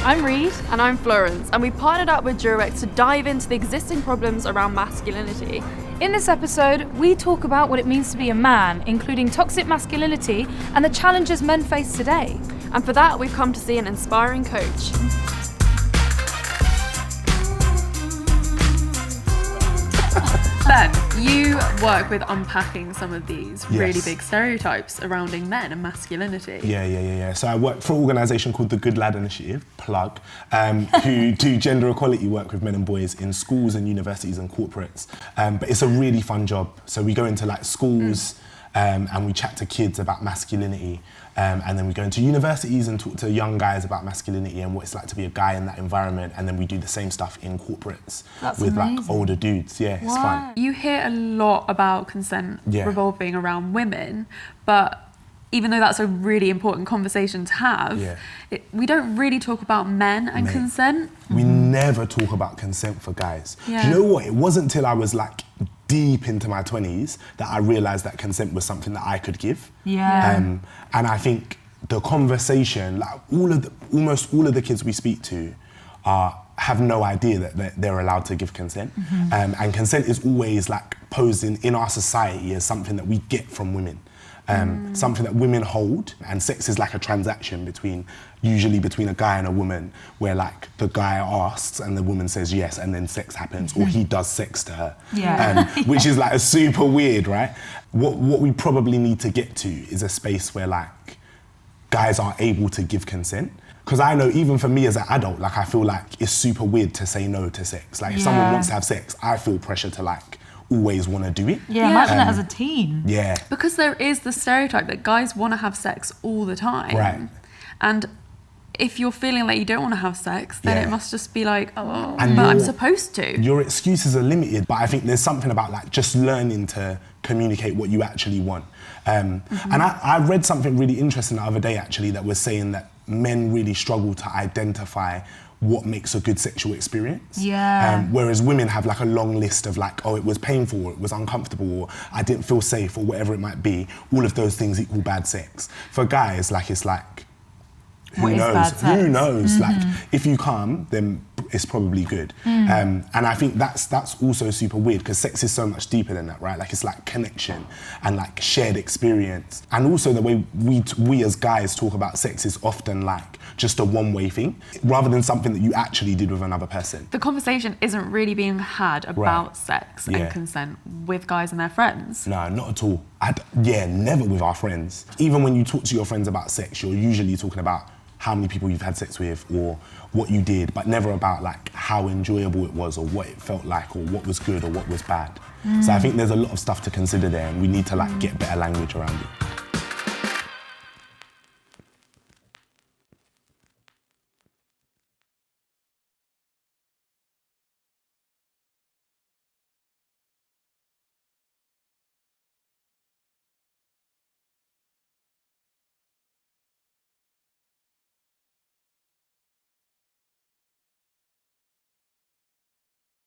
I'm Reed. And I'm Florence, and we partnered up with Durex to dive into the existing problems around masculinity. In this episode, we talk about what it means to be a man, including toxic masculinity and the challenges men face today. And for that, we've come to see an inspiring coach. Ben, you work with unpacking some of these really big stereotypes surrounding men and masculinity. Yeah. So I work for an organisation called the Good Lad Initiative, plug, who do gender equality work with men and boys in schools and universities and corporates. But it's a really fun job. So we go into like schools and we chat to kids about masculinity. And then we go into universities and talk to young guys about masculinity and what it's like to be a guy in that environment. And then we do the same stuff in corporates with amazing. like older dudes. Yeah, it's fun. You hear a lot about consent revolving around women, but even though that's a really important conversation to have, we don't really talk about men and consent. We never talk about consent for guys. Do you know what? It wasn't till I was like deep into my 20s that I realised that consent was something that I could give. And I think the conversation, like almost all of the kids we speak to have no idea that they're allowed to give consent. And consent is always like posed in our society as something that we get from women. Something that women hold, and sex is like a transaction usually between a guy and a woman, where like the guy asks and the woman says yes, and then sex happens, or he does sex to her, which is like a super weird, right? What we probably need to get to is a space where like guys are able to give consent. Because I know even for me as an adult, like I feel like it's super weird to say no to sex. Like if someone wants to have sex, I feel pressure to like always want to do it. Imagine it as a teen. Because there is the stereotype that guys want to have sex all the time. Right. And if you're feeling like you don't want to have sex, then it must just be like, but I'm supposed to. Your excuses are limited, but I think there's something about like just learning to communicate what you actually want. And I read something really interesting the other day actually that was saying that men really struggle to identify what makes a good sexual experience. Whereas women have like a long list of like, oh, it was painful, or it was uncomfortable, or I didn't feel safe, or whatever it might be. All of those things equal bad sex. For guys, like it's like, who knows? Like if you come, then it's probably good. And I think that's also super weird because sex is so much deeper than that, right? Like it's like connection and like shared experience. And also the way we as guys talk about sex is often like just a one-way thing rather than something that you actually did with another person. The conversation isn't really being had about sex and consent with guys and their friends. No, not at all. Never with our friends. Even when you talk to your friends about sex, you're usually talking about how many people you've had sex with or what you did, but never about like how enjoyable it was or what it felt like or what was good or what was bad. So I think there's a lot of stuff to consider there and we need to like get better language around it.